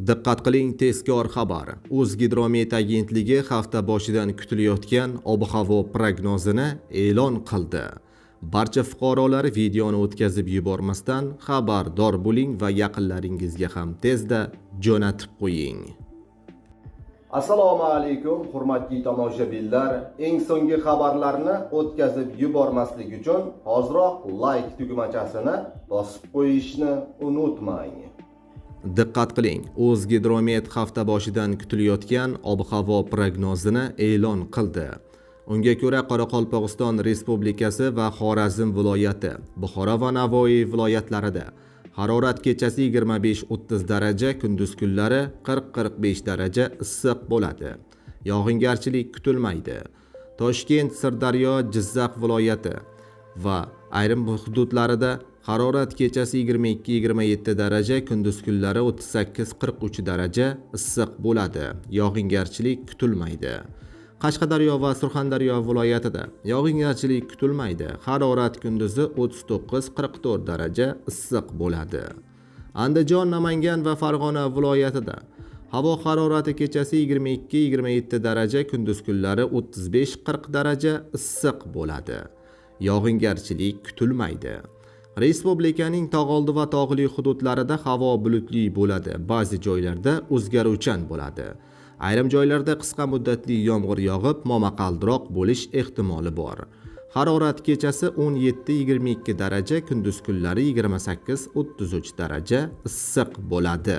Diqqat qiling, tezkor xabar. O'zgidromet agentligi hafta boshidan kutilayotgan ob-havo prognozini e'lon qildi. Barcha fuqarolar videoni o'tkazib yubormasdan xabardor bo'ling va yaqinlaringizga ham tezda jo'natib qo'ying. Assalomu alaykum, hurmatli tomoshabinlar. Eng so'nggi xabarlarni o'tkazib yubormaslik uchun hoziroq like tugmachasini bosib qo'yishni unutmang. Diqqat qiling, O'zgidromet hafta boshidan kutilayotgan ob-havo prognozini e'lon qildi. Unga ko'ra, Qoraqalpog'iston Respublikasi va Xorazm viloyati, Buxoro va Navoiy viloyatlarida harorat kechasi 25-30 daraja, kunduz kunlari 40-45 daraja issiq bo'ladi. Yog'ingarchilik kutilmaydi. Toshkent, Sirdaryo, Jizzax viloyati va ayrim hududlarida harorat kechasi 22-27 daraja, kunduz kunlari 38-43 daraja issiq bo'ladi. Yog'ingarchilik kutilmaydi. Qashqadaryo va Surxondaryo viloyatida yog'ingarchilik kutilmaydi. Harorat kunduzi 39-44 daraja issiq bo'ladi. Andijon, Namangan va Farg'ona viloyatida havo harorati kechasi 22-27 daraja, kunduz kunlari 35-40 daraja issiq bo'ladi. Yog'ingarchilik kutilmaydi. Respublikaning tog'oldi va tog'li hududlarida havo bulutli bo'ladi. Ba'zi joylarda o'zgaruvchan bo'ladi. Ayrim joylarda qisqa muddatli yomg'ir yog'ib, momaqaldiroq bo'lish ehtimoli bor. Harorat kechasi 17-22 daraja, kunduz kunlari 28-33 daraja issiq bo'ladi.